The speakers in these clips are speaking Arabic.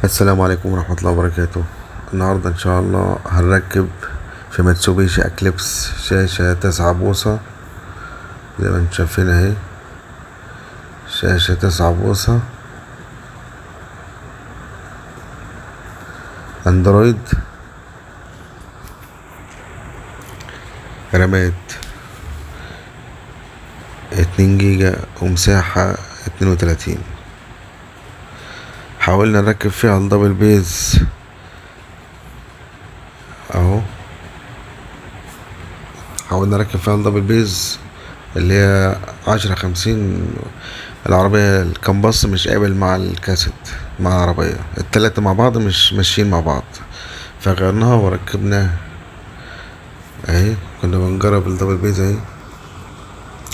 السلام عليكم ورحمة الله وبركاته. النهاردة إن شاء الله هنركب في ماتسوبيشي أكليبس شاشة 9 بوصة زي ما انتم شايفين اهي. شاشة 9 بوصة أندرويد، رامات 2 جيجا ومساحة 32. حاولنا نركب فيها الدبل بيز اهو. حاولنا نركب فيها الدبل بيز اللي هي 1050. العربية الكمباس مش قابل مع الكاسيت مع العربية، التلاتة مع بعض مش ماشيين مع بعض، فغيرناها وركبناها اهي. كنا بنجرب الدبل بيز اهي،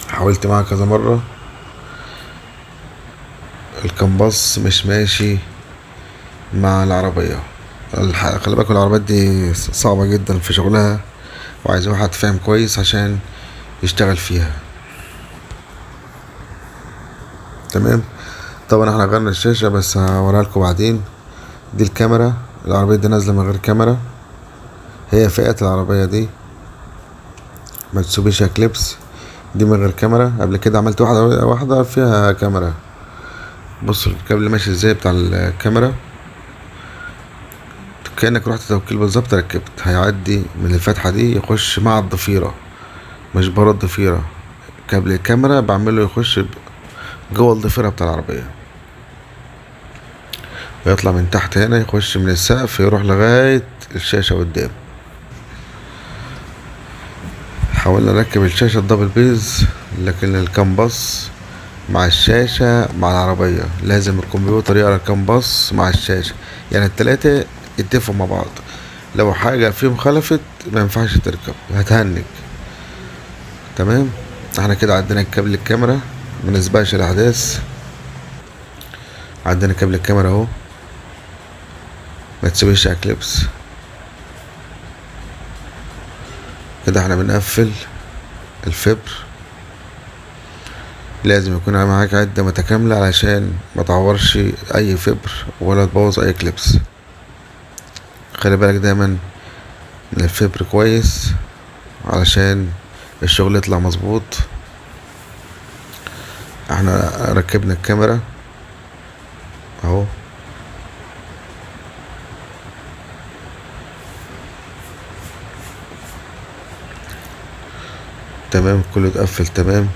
حاولت معاها كذا مرة، الكمباس مش ماشي مع العربية. خلي بالك العربيات دي صعبة جدا في شغلها، وعايز واحد فاهم كويس عشان يشتغل فيها. تمام. طبعا احنا غيرنا الشاشة بس هوريها لكم بعدين. دي الكاميرا، العربية دي نازلة من غير كاميرا، هي فئات العربية دي ماتسوبيشي اكليبس دي من غير كاميرا. قبل كده عملت واحدة فيها كاميرا. بص الكابل ماشي ازاي بتاع الكاميرا، كأنك رحت توكيل بالظبط، ركبت هيعدي من الفتحة دي يخش مع الضفيرة، مش برا الضفيرة. كابل الكاميرا بعمله يخش جوه الضفيرة بتاع العربية، ويطلع من تحت هنا يخش من السقف يروح لغاية الشاشة قدام. حاولنا نركب الشاشة الدبل بيز، لكن الكامباس مع الشاشة مع العربية لازم الكمبيوتر يقرا الكامباس مع الشاشة، يعني التلاتة يتفقوا مع بعض. لو حاجة فيهم خلفت ما ينفعش تركب، هتهنج. تمام. احنا كده عدينا كابل الكاميرا، منسبقش الأحداث. عدينا كابل الكاميرا اهو، ما تسويش اكليبس كده. احنا بنقفل الفبر، لازم يكون معاك عدة متكاملة علشان ما تعورش اي فبر ولا تبوظ اي كليبس. خلي بالك دايما من الفبر كويس علشان الشغل يطلع مظبوط. احنا ركبنا الكاميرا اهو، تمام، كله اتقفل تمام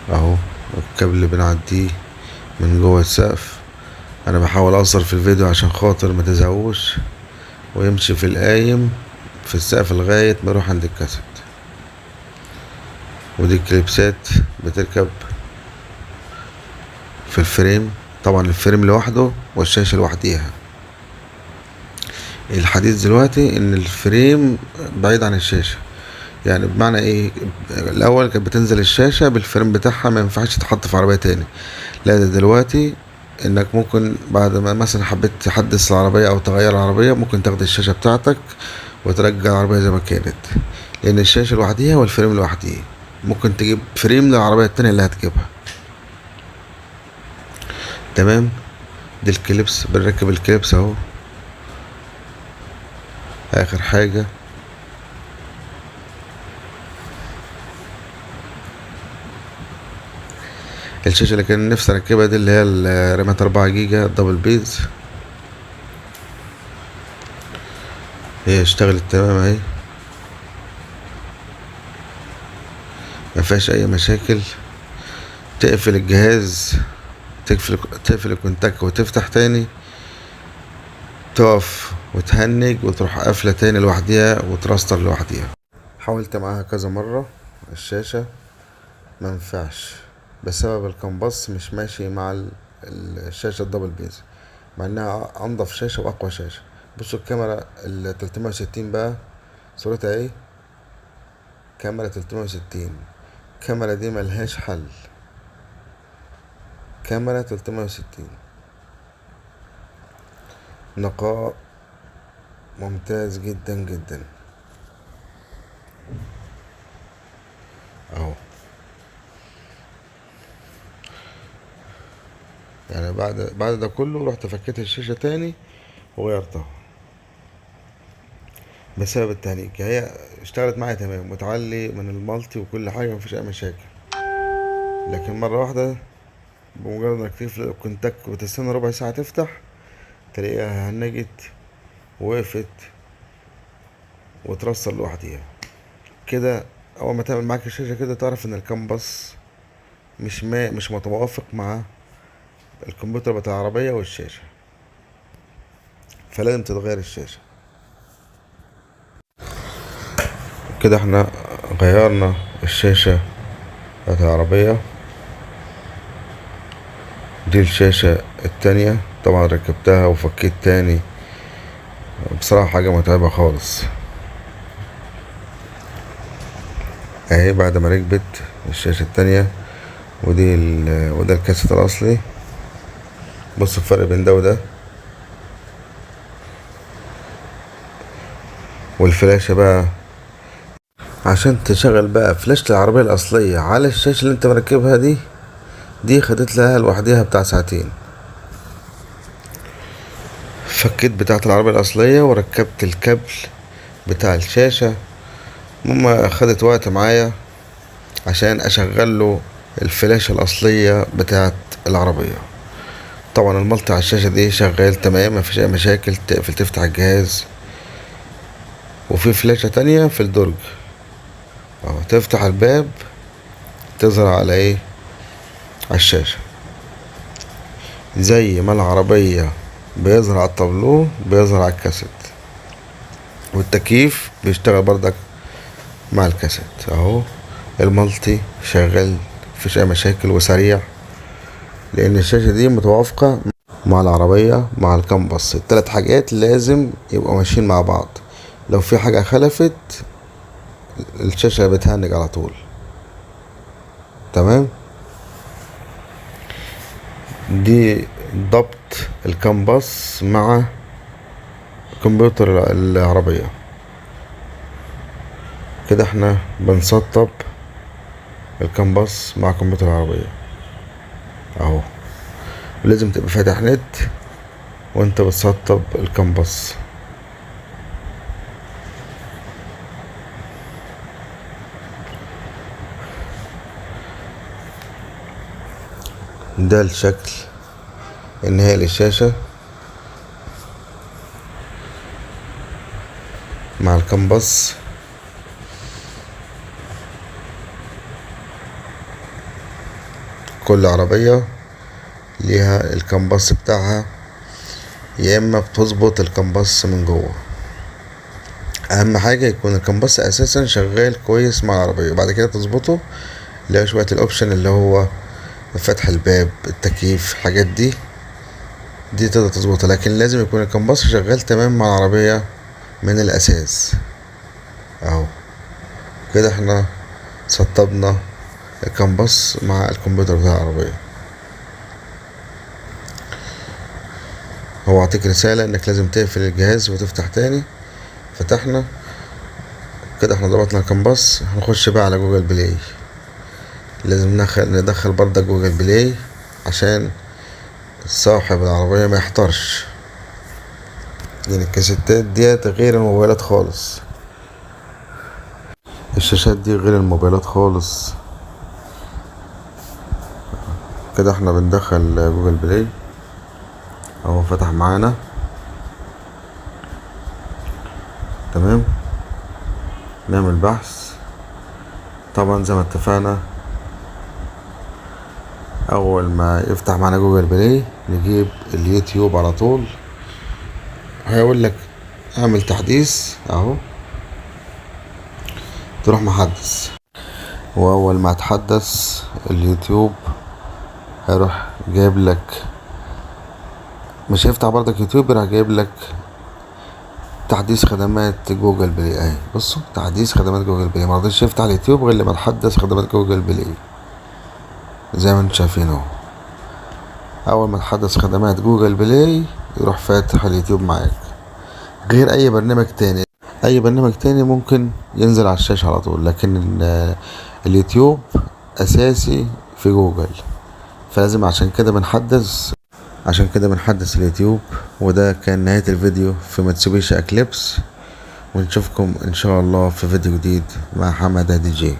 اهو. الكابل اللي بنعديه من جوه السقف، انا بحاول اقصر في الفيديو عشان خاطر ما تزهقوش، ويمشي في القايم في السقف لغاية ما يروح عند الكاسيت. ودي الكليبسات بتركب في الفريم، طبعا الفريم لوحده والشاشة لوحديها. الحديث دلوقتي ان الفريم بعيد عن الشاشة، يعني بمعنى ايه؟ الاول كانت بتنزل الشاشة بالفريم بتاعها، ما ينفعش تتحط في عربية تاني. لا ده دلوقتي انك ممكن بعد ما مثلا حبيت تحدث العربية او تغير العربية، ممكن تاخد الشاشة بتاعتك وترجع العربية زي ما كانت، لان الشاشة لوحديها والفريم لوحديه. ممكن تجيب فريم للعربية التانية اللي هتجيبها. تمام. دي الكليبس، بنركب الكليبس اهو. اخر حاجة الشاشة اللي كان نفسي اركبها دي، اللي هي الرامات 4 جيجا دبل بيز، هي اشتغلت تمام اهي، ما فيهاش اي مشاكل. تقفل الجهاز، تقفل الكونتاك وتفتح تاني، تقف وتهنج وتروح قافلة تاني لوحديها وتراستر لوحديها. حاولت معاها كذا مرة، الشاشة منفعش بسبب الكمباس مش ماشي مع الشاشة الدبل بيز، مع انها انضف شاشة واقوى شاشة. بصوا الكاميرا 360 بقى صورتها ايه. كاميرا 360، الكاميرا دي ملهاش حل. كاميرا 360 نقاء ممتاز جدا جدا اهو. يعني بعد ده كله رحت فكيت الشاشة تاني وغيرتها بسبب التهنيج. هي اشتغلت معايا تمام وتعلي من المالتي وكل حاجة، مفيش اي مشاكل. لكن مرة واحدة بمجرد انك تقفل الكونتاك وتستنى ربع ساعة تفتح، تلاقيها هنجت وقفت وترسل لوحديها كده. اول ما تعمل معاك الشاشة كده تعرف ان الكامبس مش متوافق مع الكمبيوتر بتاع العربية والشاشة، فلازم تتغير الشاشة. كده احنا غيرنا الشاشة بتاعت العربية. دي الشاشة التانية، طبعا ركبتها وفكيت تاني. بصراحة حاجة متعبة خالص. اهي بعد ما ركبت الشاشة التانية، وده الكاسيت الأصلي. بص الفرق بين ده وده. والفلاشة بقى، عشان تشغل بقى فلاشة العربية الأصلية على الشاشة اللي انت مركبها دي خدت لها لوحديها بتاع ساعتين. فكيت بتاعة العربية الأصلية وركبت الكابل بتاع الشاشة. ماما خدت وقت معايا عشان أشغل له الفلاشة الأصلية بتاعة العربية. طبعا الملتي على الشاشة دي شغال تمام، مفيش أي مشاكل. تقفل تفتح الجهاز. وفي فلاشة تانية في الدرج اهو، تفتح الباب تظهر على ايه، على الشاشة. زي ما العربية بيظهر على التابلو بيظهر على الكاسيت. والتكييف بيشتغل بردك مع الكاسيت اهو. المالتي شغال مفيش اي مشاكل وسريع، لان الشاشة دي متوافقة مع العربية مع الكامبس. التلات حاجات لازم يبقوا ماشيين مع بعض. لو في حاجة خلفت الشاشة بتهنج على طول. تمام. دي ضبط الكامبس مع كمبيوتر العربية. كده احنا بنسطب الكامبس مع كمبيوتر العربية اهو. لازم تبقى فاتح نت وانت بتسطب الكامبس. ده الشكل النهائي للشاشة مع الكامبس. كل عربية ليها الكامبس بتاعها، يا اما بتظبط الكامبس من جوه. اهم حاجة يكون الكامبس اساسا شغال كويس مع العربية، بعد كده تظبطه. اللي هو شوية الاوبشن اللي هو فتح الباب، التكييف، الحاجات دي تقدر تظبطها، لكن لازم يكون الكمباس شغال تمام مع العربية من الأساس اهو. كده احنا سطبنا الكمباس مع الكمبيوتر بتاع العربية. هو اعطيك رسالة انك لازم تقفل الجهاز وتفتح تاني. فتحنا كده احنا ضبطنا الكمباس. هنخش بقى على جوجل بلاي. لازم ندخل برضه جوجل بلاي عشان صاحب العربية ما يحترش، لان الكاسيتات ديت غير الموبايلات خالص. الشاشات دي غير الموبايلات خالص. كده احنا بندخل جوجل بلاي اهو، فتح معانا. تمام. نعمل بحث. طبعا زي ما اتفقنا اول ما يفتح معانا جوجل بلاي نجيب اليوتيوب على طول. هيقول لك اعمل تحديث اهو، تروح محدث. واول ما تحدث اليوتيوب هيروح جايب لك، مش هيفتح برضك يوتيوب، راح جايب لك تحديث خدمات جوجل بلاي اهي. بصوا تحديث خدمات جوجل بلاي. مرضيش يفتح اليوتيوب غير لما تحدث خدمات جوجل بلاي زي ما انتم شايفين اهو. اول ما تحدث خدمات جوجل بلاي يروح فاتح اليوتيوب معاك. غير اي برنامج تاني، اي برنامج تاني ممكن ينزل على الشاشة على طول، لكن اليوتيوب اساسي في جوجل. فلازم عشان كده بنحدث عشان كده بنحدث اليوتيوب. وده كان نهاية الفيديو في ماتسوبيشي اكليبس، ونشوفكم ان شاء الله في فيديو جديد مع حمادة دي جي.